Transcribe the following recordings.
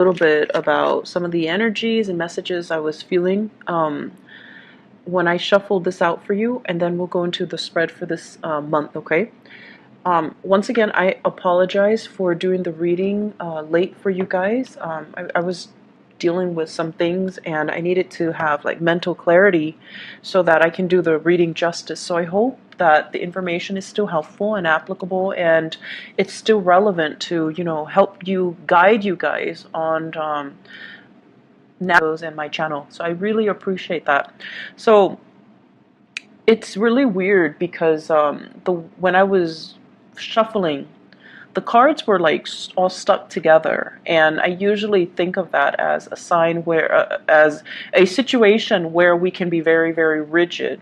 little bit about some of the energies and messages I was feeling when I shuffled this out for you, and then we'll go into the spread for this month, okay? Once again, I apologize for doing the reading late for you guys. I was dealing with some things and I needed to have like mental clarity so that I can do the reading justice. So I hope that the information is still helpful and applicable, and it's still relevant to, help you, guide you guys on and my channel. So I really appreciate that. So it's really weird because when I was shuffling, the cards were like all stuck together, and I usually think of that as a sign where as a situation where we can be very, very rigid.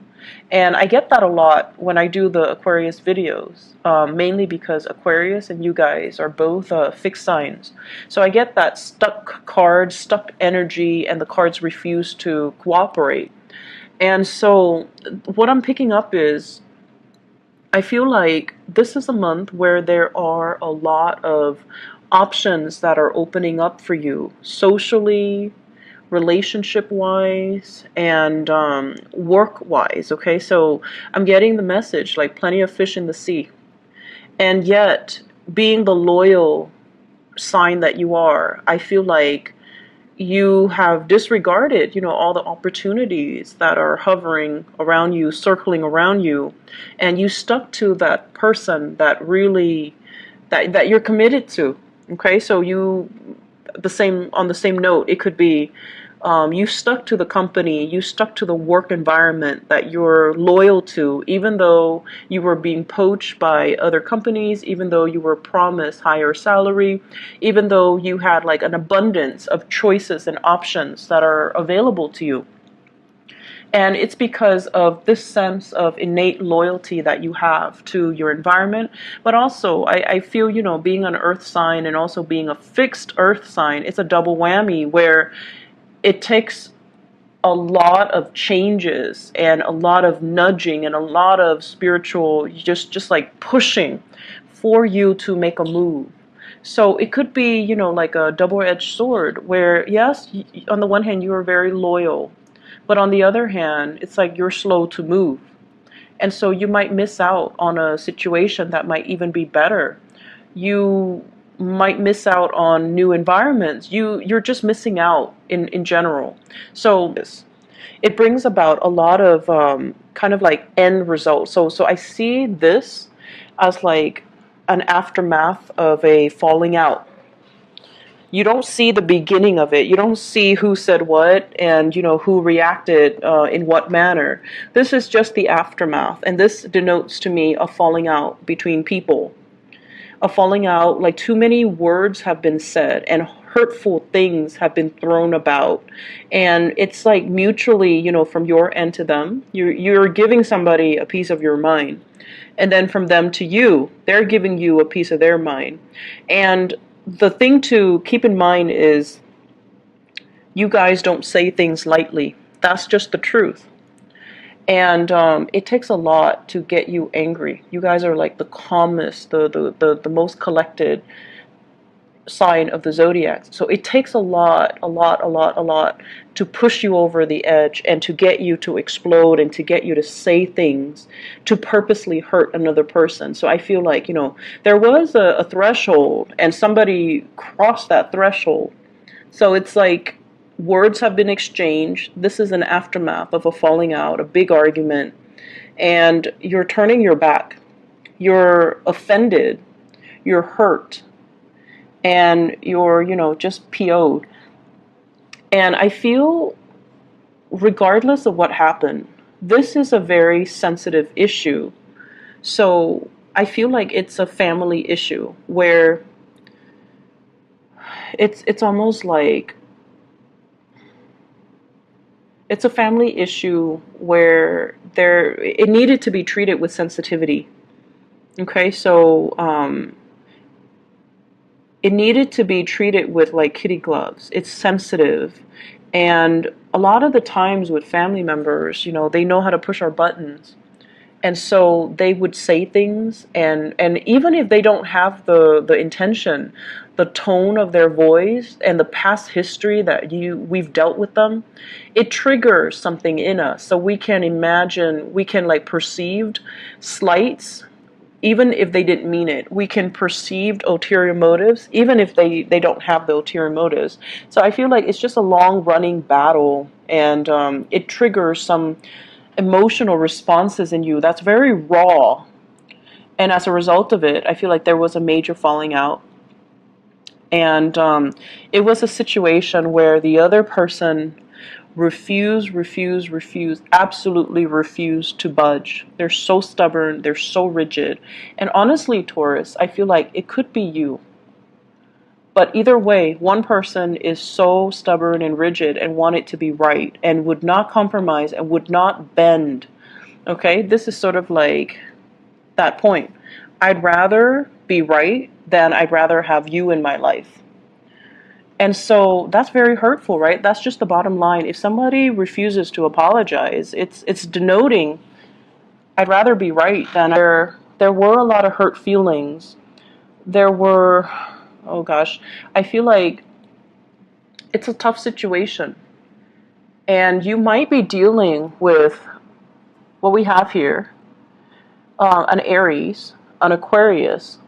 And I get that a lot when I do the Aquarius videos, mainly because Aquarius and you guys are both fixed signs. So I get that stuck cards, stuck energy, and the cards refuse to cooperate. And so what I'm picking up is, I feel like this is a month where there are a lot of options that are opening up for you socially, relationship-wise, and work-wise, okay? So I'm getting the message, like plenty of fish in the sea. And yet, being the loyal sign that you are, I feel like you have disregarded, all the opportunities that are hovering around you, circling around you, and you stuck to that person that really, that you're committed to. Okay, so on the same note, it could be you stuck to the company, you stuck to the work environment that you're loyal to, even though you were being poached by other companies, even though you were promised higher salary, even though you had like an abundance of choices and options that are available to you. And it's because of this sense of innate loyalty that you have to your environment. But also, I feel, being an earth sign and also being a fixed earth sign, it's a double whammy where it takes a lot of changes and a lot of nudging and a lot of spiritual, just like pushing for you to make a move. So it could be, like a double-edged sword where, yes, on the one hand, you are very loyal, but on the other hand, it's like you're slow to move. And so you might miss out on a situation that might even be better. You might miss out on new environments. You're just missing out in general. So it brings about a lot of kind of like end results. So I see this as like an aftermath of a falling out. You don't see the beginning of it. You don't see who said what and who reacted in what manner. This is just the aftermath, and this denotes to me a falling out between people. A falling out, like too many words have been said and hurtful things have been thrown about, and it's like mutually, from your end to them, you're giving somebody a piece of your mind, and then from them to you, they're giving you a piece of their mind. And the thing to keep in mind is, you guys don't say things lightly. That's just the truth. And it takes a lot to get you angry. You guys are like the calmest, the most collected sign of the zodiac. So it takes a lot to push you over the edge and to get you to explode and to get you to say things to purposely hurt another person. So I feel like, there was a threshold and somebody crossed that threshold. So it's like, words have been exchanged. This is an aftermath of a falling out, a big argument, and you're turning your back. You're offended. You're hurt. And you're, just PO'd. And I feel, regardless of what happened, this is a very sensitive issue. So I feel like it's a family issue where it's almost like, it's a family issue where it needed to be treated with sensitivity. Okay, so it needed to be treated with like kitty gloves. It's sensitive. And a lot of the times with family members, they know how to push our buttons. And so they would say things, and even if they don't have the intention, the tone of their voice and the past history that we've dealt with them, it triggers something in us. So we can imagine, we can like perceived slights, even if they didn't mean it. We can perceive ulterior motives, even if they don't have the ulterior motives. So I feel like it's just a long running battle, and it triggers some emotional responses in you that's very raw. And as a result of it, I feel like there was a major falling out. And it was a situation where the other person refused, absolutely refused to budge. They're so stubborn, they're so rigid. And honestly, Taurus, I feel like it could be you. But either way, one person is so stubborn and rigid and want it to be right and would not compromise and would not bend. Okay, this is sort of like that point. I'd rather be right than I'd rather have you in my life. And so that's very hurtful, right? That's just the bottom line. If somebody refuses to apologize, it's denoting I'd rather be right than there were a lot of hurt feelings. There were, oh gosh, I feel like it's a tough situation. And you might be dealing with what we have here, an Aries, an Aquarius,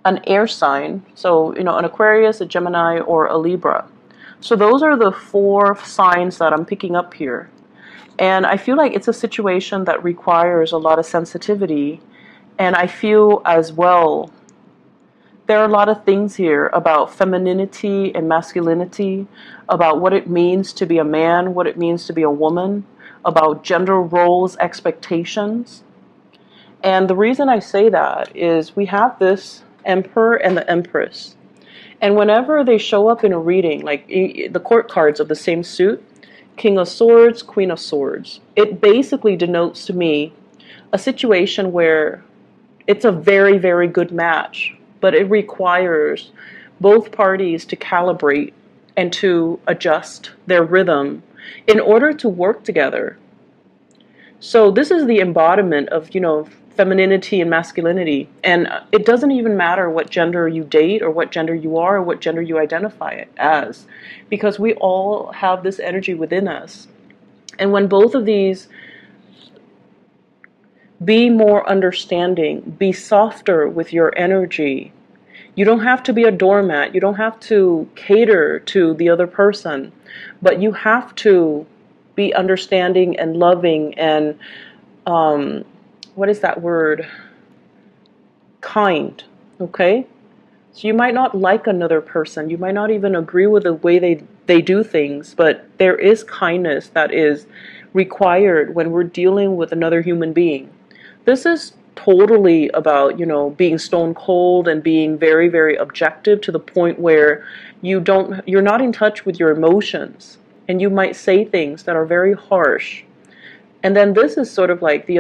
an air sign. So, an Aquarius, a Gemini, or a Libra. So those are the 4 signs that I'm picking up here. And I feel like it's a situation that requires a lot of sensitivity. And I feel as well, there are a lot of things here about femininity and masculinity, about what it means to be a man, what it means to be a woman, about gender roles, expectations. And the reason I say that is we have this Emperor and the Empress. And whenever they show up in a reading, like the court cards of the same suit, King of Swords, Queen of Swords, it basically denotes to me a situation where it's a very, very good match, but it requires both parties to calibrate and to adjust their rhythm in order to work together. So this is the embodiment of, femininity and masculinity. And it doesn't even matter what gender you date or what gender you are or what gender you identify as, because we all have this energy within us. And when both of these, be more understanding, be softer with your energy. You don't have to be a doormat. You don't have to cater to the other person, but you have to be understanding and loving and, what is that word? Kind, okay? So you might not like another person. You might not even agree with the way they do things, but there is kindness that is required when we're dealing with another human being. This is totally about, being stone cold and being very, very objective to the point where you're not in touch with your emotions, and you might say things that are very harsh. And then this is sort of like the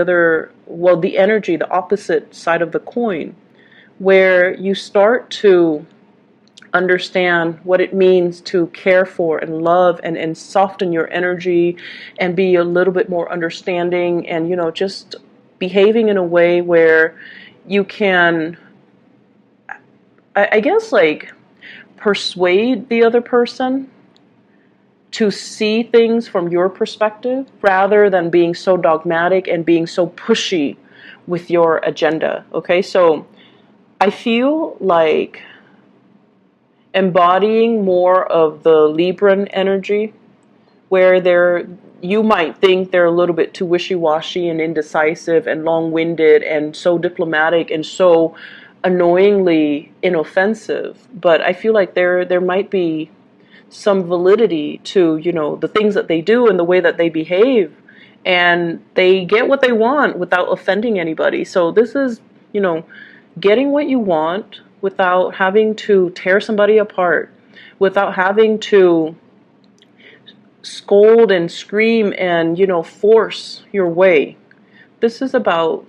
energy, the opposite side of the coin, where you start to understand what it means to care for and love and soften your energy and be a little bit more understanding and, just behaving in a way where you can, I guess, like persuade the other person to see things from your perspective rather than being so dogmatic and being so pushy with your agenda. Okay, so I feel like embodying more of the Libran energy, where you might think they're a little bit too wishy-washy and indecisive and long-winded and so diplomatic and so annoyingly inoffensive, but I feel like there might be some validity to, the things that they do and the way that they behave, and they get what they want without offending anybody. So this is, getting what you want without having to tear somebody apart, without having to scold and scream and, force your way. This is about,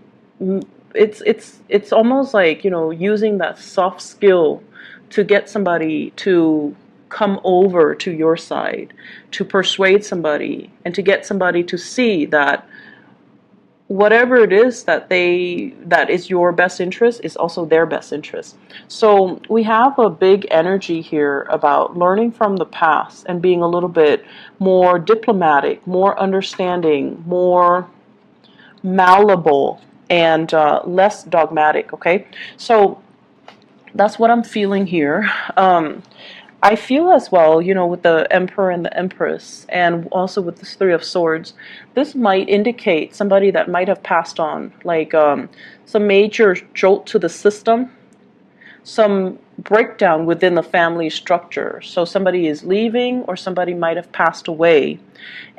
it's almost like, using that soft skill to get somebody to come over to your side, to persuade somebody, and to get somebody to see that whatever it is that is your best interest is also their best interest. So we have a big energy here about learning from the past and being a little bit more diplomatic, more understanding, more malleable, and less dogmatic. Okay, so that's what I'm feeling here. I feel as well, you know, with the Emperor and the Empress, and also with this Three of Swords, this might indicate somebody that might have passed on, like some major jolt to the system, some breakdown within the family structure. So somebody is leaving, or somebody might have passed away.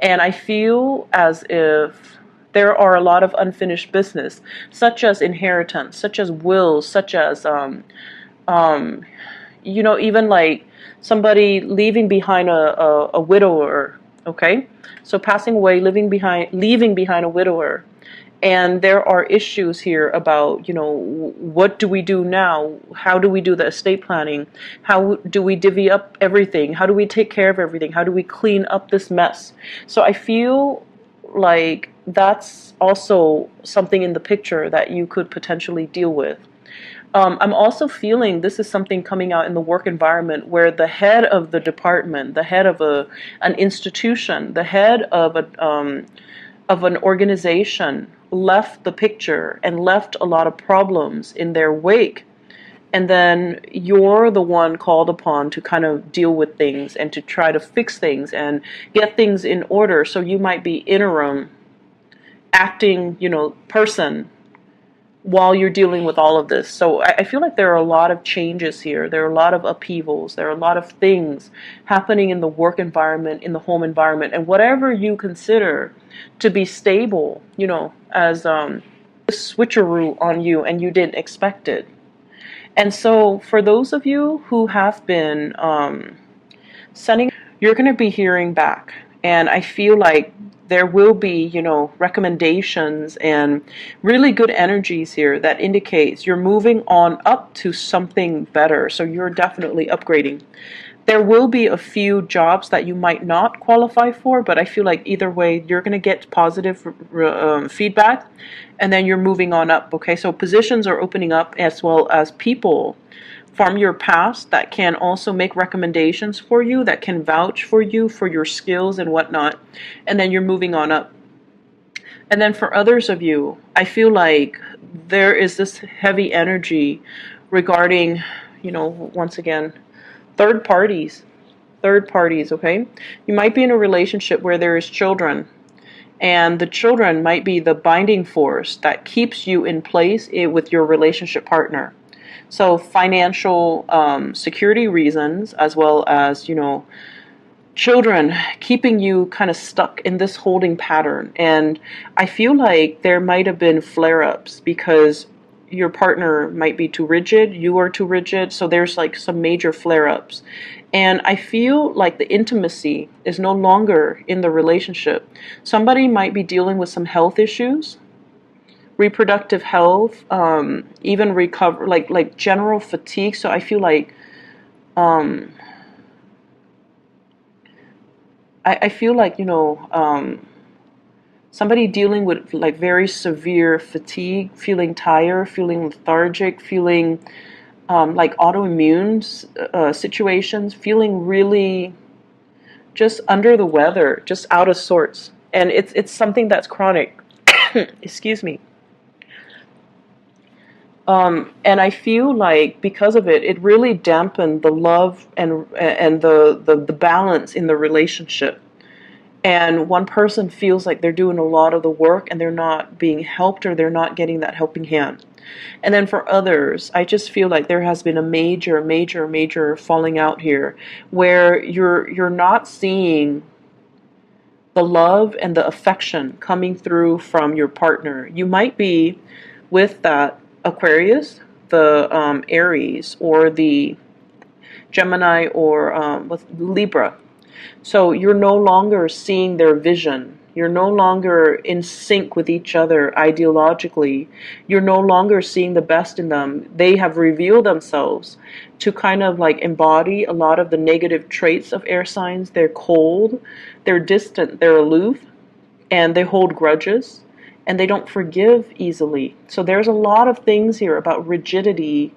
And I feel as if there are a lot of unfinished business, such as inheritance, such as wills, such as you know, even like somebody leaving behind a widower. Okay, so passing away, leaving behind a widower. And there are issues here about, you know, what do we do now? How do we do the estate planning? How do we divvy up everything? How do we take care of everything? How do we clean up this mess? So I feel like that's also something in the picture that you could potentially deal with. I'm also feeling this is something coming out in the work environment where the head of the department, the head of an institution, the head of an organization left the picture and left a lot of problems in their wake. And then you're the one called upon to kind of deal with things and to try to fix things and get things in order. So you might be interim acting, you know, person while you're dealing with all of this. So I feel like there are a lot of changes here. There are a lot of upheavals. There are a lot of things happening in the work environment, in the home environment, and whatever you consider to be stable, you know, as a switcheroo on you and you didn't expect it. And so for those of you who have been sending, you're going to be hearing back. And I feel like there will be, you know, recommendations and really good energies here that indicates you're moving on up to something better. So you're definitely upgrading. There will be a few jobs that you might not qualify for, but I feel like either way, you're going to get positive feedback, and then you're moving on up. Okay, so positions are opening up, as well as people from your past that can also make recommendations for you, that can vouch for you, for your skills and whatnot, and then you're moving on up. And then for others of you, I feel like there is this heavy energy regarding, you know, once again, third parties, okay? You might be in a relationship where there is children, and the children might be the binding force that keeps you in place with your relationship partner. So financial security reasons, as well as, you know, children keeping you kind of stuck in this holding pattern. And I feel like there might have been flare-ups because your partner might be too rigid, you are too rigid, so there's like some major flare-ups. And I feel like the intimacy is no longer in the relationship. Somebody might be dealing with some health issues, reproductive health, even recover, like general fatigue. So I feel like I feel like, you know, somebody dealing with like very severe fatigue, feeling tired, feeling lethargic, feeling like autoimmune situations, feeling really just under the weather, just out of sorts. And it's something that's chronic. Excuse me. And I feel like because of it, it really dampened the love and the balance in the relationship. And one person feels like they're doing a lot of the work and they're not being helped, or they're not getting that helping hand. And then for others, I just feel like there has been a major falling out here where you're not seeing the love and the affection coming through from your partner. You might be with that Aquarius, the Aries, or the Gemini, or with Libra. So you're no longer seeing their vision. You're no longer in sync with each other ideologically. You're no longer seeing the best in them. They have revealed themselves to kind of like embody a lot of the negative traits of air signs. They're cold, they're distant, they're aloof, and they hold grudges. and they don't forgive easily. So there's a lot of things here about rigidity,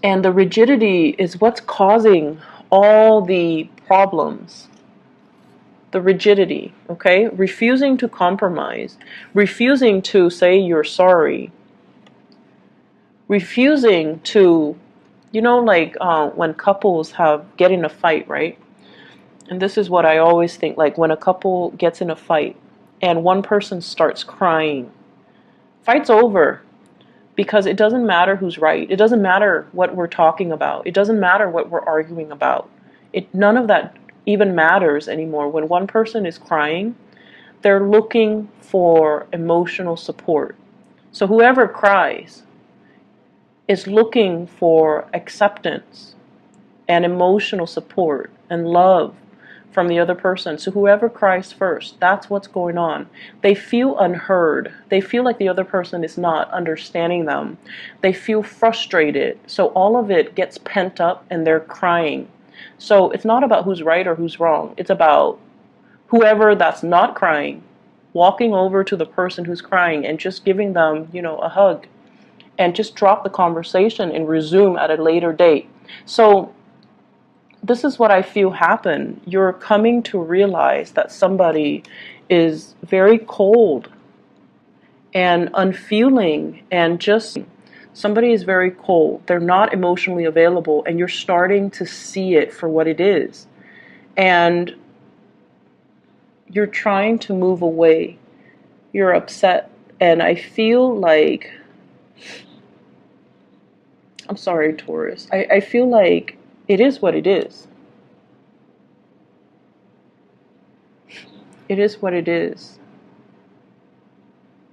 and the rigidity is what's causing all the problems. The rigidity, okay? Refusing to compromise, refusing to say you're sorry, refusing to, you know, like when couples get in a fight, right? And this is what I always think, like when a couple gets in a fight and one person starts crying, fight's over, because it doesn't matter who's right. It doesn't matter what we're talking about. It doesn't matter what we're arguing about. None of that even matters anymore. When one person is crying, they're looking for emotional support. So whoever cries is looking for acceptance and emotional support and love from the other person. So whoever cries first, that's what's going on. They feel unheard. They feel like the other person is not understanding them. They feel frustrated. So all of it gets pent up and they're crying. So it's not about who's right or who's wrong. It's about whoever that's not crying, walking over to the person who's crying and just giving them, you know, a hug, and just drop the conversation and resume at a later date. So this is what I feel happen. You're coming to realize that somebody is very cold and unfeeling, and just somebody is very cold. They're not emotionally available, and you're starting to see it for what it is. And you're trying to move away. You're upset. And I feel like, I'm sorry, Taurus, I feel like it is what it is. It is what it is.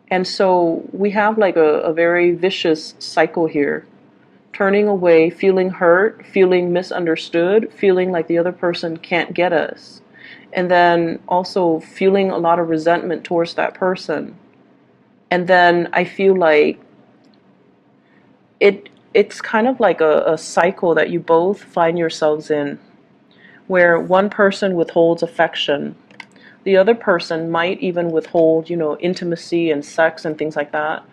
And so we have like a very vicious cycle here. Turning away, feeling hurt, feeling misunderstood, feeling like the other person can't get us. And then also feeling a lot of resentment towards that person. And then I feel like it's kind of like a cycle that you both find yourselves in, where one person withholds affection. The other person might even withhold, you know, intimacy and sex and things like that.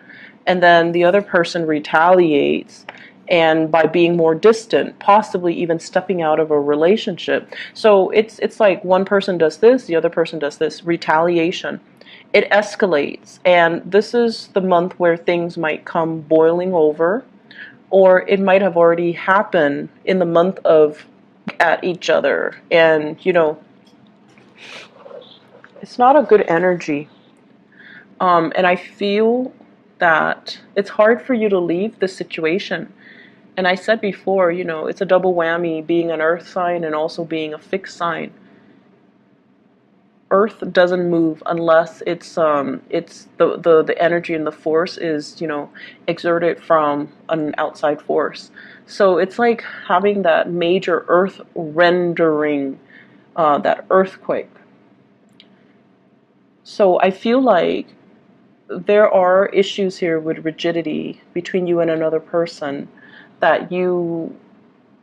And then the other person retaliates, and by being more distant, possibly even stepping out of a relationship. So it's like one person does this, the other person does this, retaliation. It escalates, and this is the month where things might come boiling over, or it might have already happened in the month of at each other. And, you know, it's not a good energy. And I feel that it's hard for you to leave this situation. And I said before, you know, it's a double whammy, being an earth sign and also being a fixed sign. Earth doesn't move unless it's the energy and the force is, you know, exerted from an outside force. So it's like having that major earth rendering, that earthquake. So I feel like there are issues here with rigidity between you and another person that you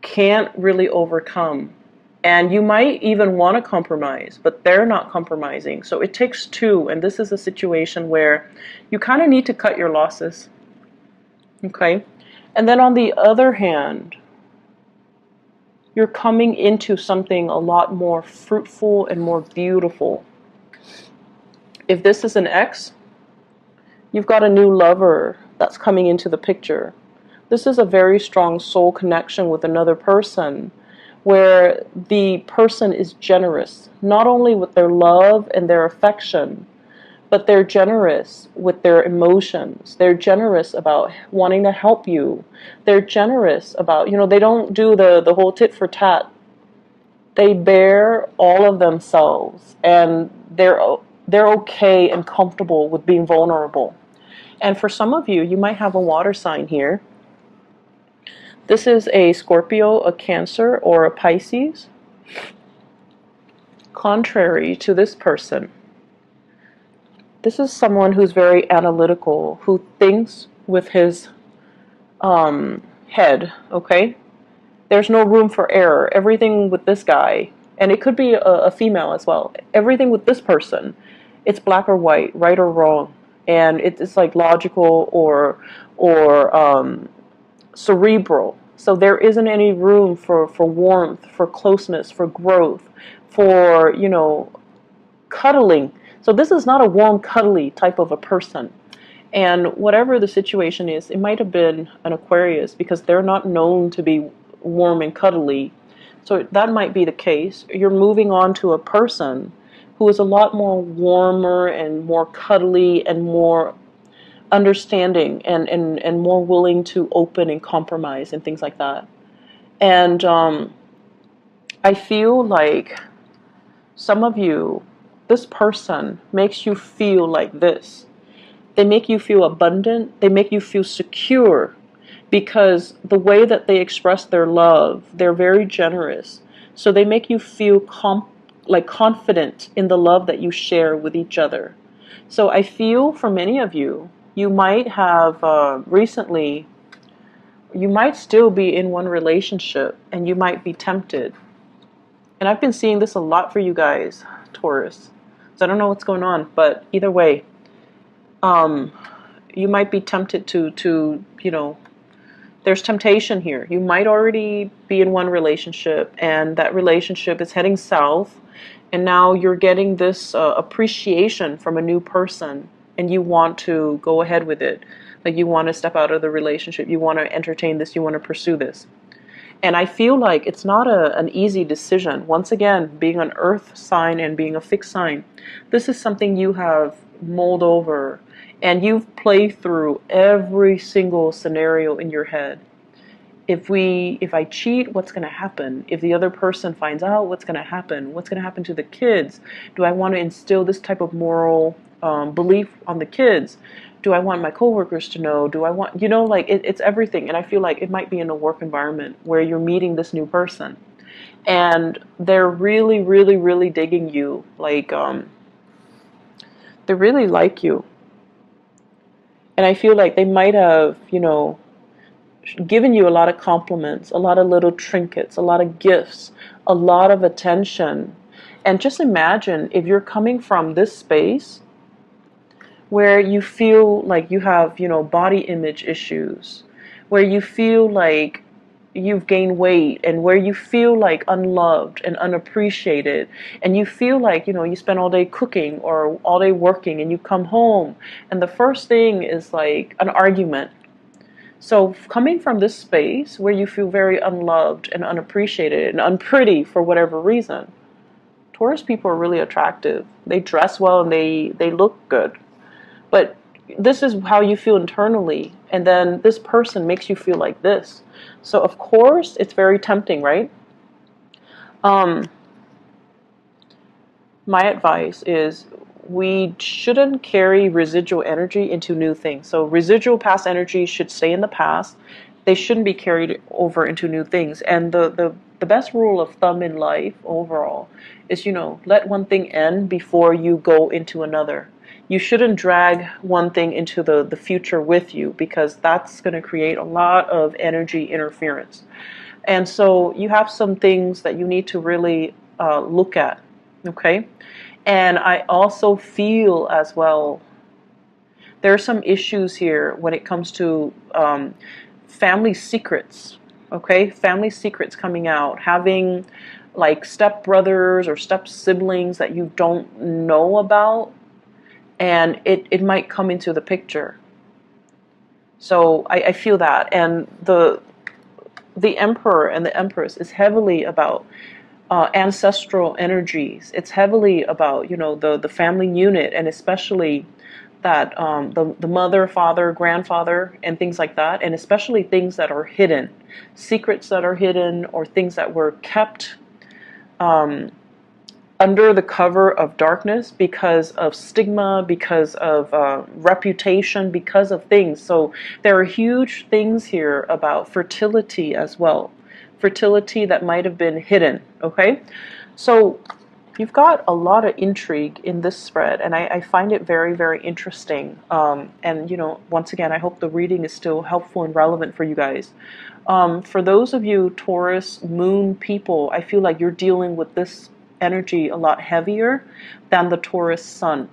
can't really overcome. And you might even want to compromise, but they're not compromising. So it takes two, and this is a situation where you kind of need to cut your losses. Okay? And then on the other hand, you're coming into something a lot more fruitful and more beautiful. If this is an ex, you've got a new lover that's coming into the picture. This is a very strong soul connection with another person, where the person is generous, not only with their love and their affection, but they're generous with their emotions. They're generous about wanting to help you. They're generous about, you know, they don't do the whole tit for tat. They bear all of themselves, and they're okay and comfortable with being vulnerable. And for some of you, you might have a water sign here. This is a Scorpio, a Cancer, or a Pisces. Contrary to this person, this is someone who's very analytical, who thinks with his head, okay? There's no room for error. Everything with this guy, and it could be a female as well, everything with this person It's black or white, right or wrong, and it's like logical or cerebral. So there isn't any room for warmth, for closeness, for growth, for, cuddling. So this is not a warm, cuddly type of a person. And whatever the situation is, it might have been an Aquarius because they're not known to be warm and cuddly. So that might be the case. You're moving on to a person who is a lot more warmer and more cuddly and more understanding and more willing to open and compromise and things like that. And I feel like some of you, this person makes you feel like this. They make you feel abundant. They make you feel secure because the way that they express their love, they're very generous. So they make you feel confident in the love that you share with each other. So I feel for many of you, you might have recently, you might still be in one relationship and you might be tempted. And I've been seeing this a lot for you guys, Taurus. So I don't know what's going on, but either way, you might be tempted to there's temptation here. You might already be in one relationship and that relationship is heading south, and now you're getting this appreciation from a new person and you want to go ahead with it. Like you want to step out of the relationship, you want to entertain this, you want to pursue this. And I feel like it's not an easy decision. Once again, being an earth sign and being a fixed sign, this is something you have mulled over and you've played through every single scenario in your head. If I cheat, what's going to happen? If the other person finds out, what's going to happen? What's going to happen to the kids? Do I want to instill this type of moral belief on the kids? Do I want my coworkers to know? Do I want, it's everything. And I feel like it might be in a work environment where you're meeting this new person and they're really, really, really digging you. Like, they really like you. And I feel like they might have, given you a lot of compliments, a lot of little trinkets, a lot of gifts, a lot of attention. And just imagine if you're coming from this space where you feel like you have, body image issues, where you feel like you've gained weight, and where you feel like unloved and unappreciated, and you feel like, you spend all day cooking or all day working and you come home and the first thing is like an argument. So coming from this space where you feel very unloved and unappreciated and unpretty for whatever reason, Taurus people are really attractive. They dress well and they look good. But this is how you feel internally. And then this person makes you feel like this. So of course, it's very tempting, right? My advice is we shouldn't carry residual energy into new things. So residual past energy should stay in the past. They shouldn't be carried over into new things. And the best rule of thumb in life overall is, let one thing end before you go into another. You shouldn't drag one thing into the future with you because that's going to create a lot of energy interference. And so you have some things that you need to really look at, okay? And I also feel as well, there are some issues here when it comes to family secrets, okay? Family secrets coming out, having like step brothers or step siblings that you don't know about, and it might come into the picture. So I feel that. And the Emperor and the Empress is heavily about ancestral energies. It's heavily about, the family unit, and especially that the mother, father, grandfather, and things like that, and especially things that are hidden, secrets that are hidden, or things that were kept under the cover of darkness because of stigma, because of reputation, because of things. So there are huge things here about fertility as well. Fertility that might have been hidden, okay? So you've got a lot of intrigue in this spread, and I find it very, very interesting. And, once again, I hope the reading is still helpful and relevant for you guys. For those of you Taurus moon people, I feel like you're dealing with this energy a lot heavier than the Taurus sun.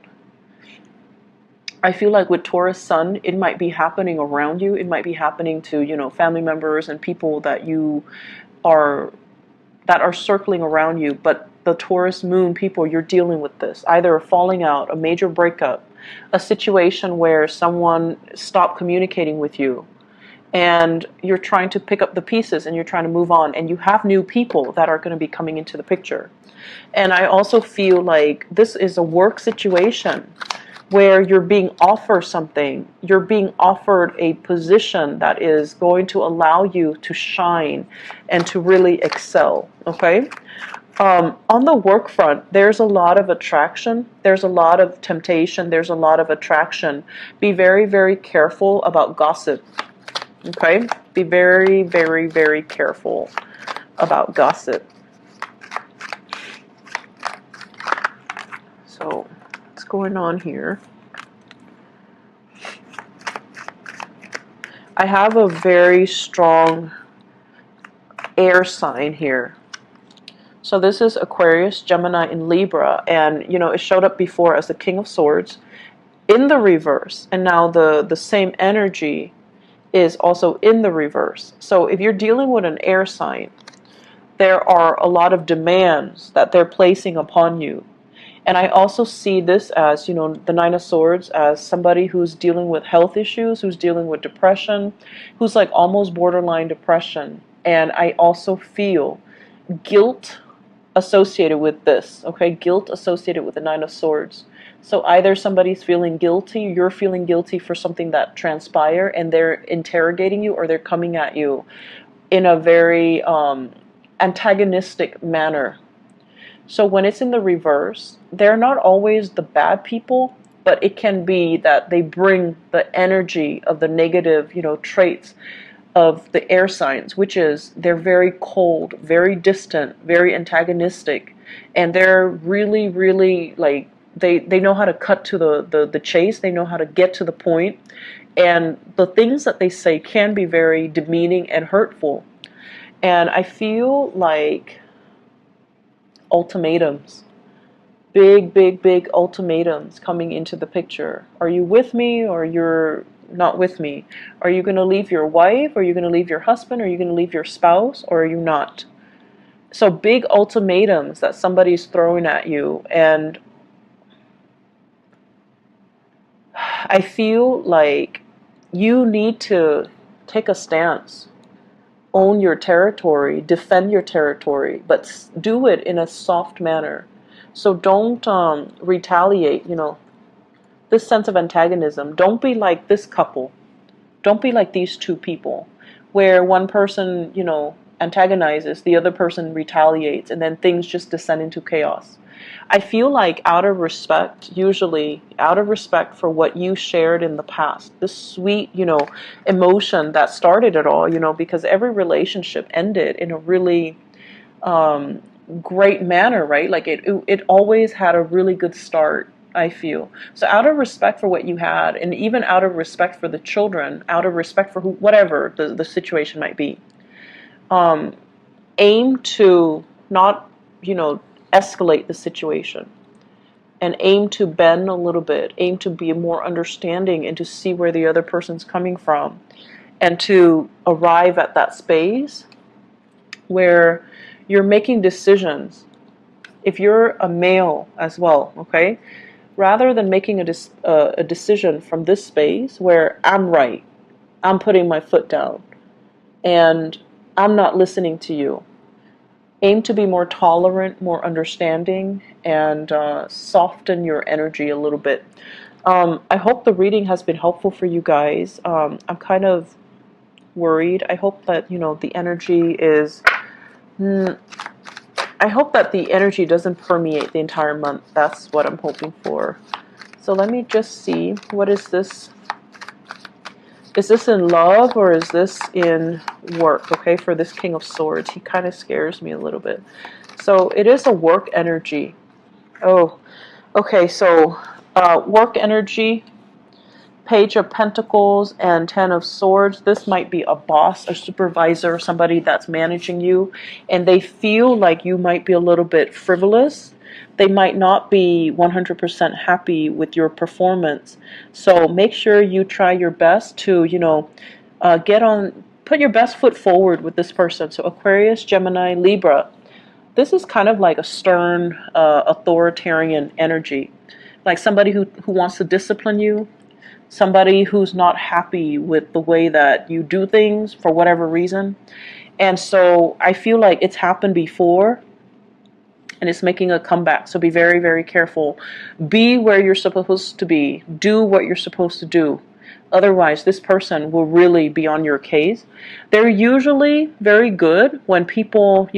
I feel like with Taurus Sun, it might be happening around you. It might be happening to, you know, family members and people that you are circling around you. But the Taurus Moon people, you're dealing with this. Either a falling out, a major breakup, a situation where someone stopped communicating with you, and you're trying to pick up the pieces and you're trying to move on, and you have new people that are going to be coming into the picture. And I also feel like this is a work situation where you're being offered something. You're being offered a position that is going to allow you to shine and to really excel, okay? On the work front, there's a lot of attraction. There's a lot of temptation. There's a lot of attraction. Be very, very careful about gossip, okay? Be very, very, very careful about gossip. So, what's going on here? I have a very strong air sign here. So this is Aquarius, Gemini, and Libra. And, you know, it showed up before as the King of Swords in the reverse. And now the same energy is also in the reverse. So if you're dealing with an air sign, there are a lot of demands that they're placing upon you. And I also see this as, you know, the Nine of Swords as somebody who's dealing with health issues, who's dealing with depression, who's like almost borderline depression. And I also feel guilt associated with this, okay? Guilt associated with the Nine of Swords. So either somebody's feeling guilty, you're feeling guilty for something that transpired, and they're interrogating you, or they're coming at you in a very antagonistic manner. So when it's in the reverse, they're not always the bad people, but it can be that they bring the energy of the negative, you know, traits of the air signs, which is they're very cold, very distant, very antagonistic, and they're really, really like they know how to cut to the chase. They know how to get to the point, and the things that they say can be very demeaning and hurtful. And I feel like ultimatums, big, big, big ultimatums coming into the picture. Are you with me, or you're not with me? Are you going to leave your wife? Are you going to leave your husband? Are you going to leave your spouse? Or are you not? So big ultimatums that somebody's throwing at you. And I feel like you need to take a stance. Own your territory, defend your territory, but do it in a soft manner. So don't retaliate, you know, this sense of antagonism. Don't be like this couple. Don't be like these two people, where one person, you know, antagonizes, the other person retaliates, and then things just descend into chaos. I feel like out of respect, usually out of respect for what you shared in the past, this sweet, you know, emotion that started it all, you know, because every relationship ended in a really great manner, right? Like it always had a really good start, I feel. So out of respect for what you had, and even out of respect for the children, out of respect for whatever the situation might be, aim to not, you know, escalate the situation, and aim to bend a little bit, aim to be more understanding and to see where the other person's coming from, and to arrive at that space where you're making decisions. If you're a male as well, okay, rather than making a decision from this space where I'm right, I'm putting my foot down, and I'm not listening to you, aim to be more tolerant, more understanding, and soften your energy a little bit. I hope the reading has been helpful for you guys. I'm kind of worried. I hope that, you know, the energy is... I hope that the energy doesn't permeate the entire month. That's what I'm hoping for. So let me just see. What is this? Is this in love, or is this in work? Okay, for this King of Swords, he kind of scares me a little bit. So it is a work energy. Oh, okay, so work energy. Page of Pentacles and Ten of Swords. This might be a boss, a supervisor, somebody that's managing you, and they feel like you might be a little bit frivolous. They might not be 100% happy with your performance. So make sure you try your best to, put your best foot forward with this person. So Aquarius, Gemini, Libra. This is kind of like a stern, authoritarian energy. Like somebody who wants to discipline you. Somebody who's not happy with the way that you do things for whatever reason. And so I feel like it's happened before and it's making a comeback. So be very, very careful. Be where you're supposed to be. Do what you're supposed to do. Otherwise, this person will really be on your case. They're usually very good when people,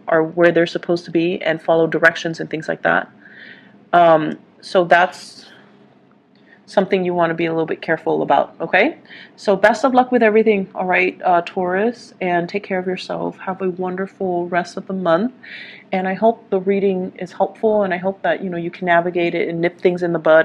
are where they're supposed to be and follow directions and things like that. So that's something you want to be a little bit careful about, okay? So best of luck with everything, all right, Taurus, and take care of yourself. Have a wonderful rest of the month, and I hope the reading is helpful, and I hope that, you can navigate it and nip things in the bud.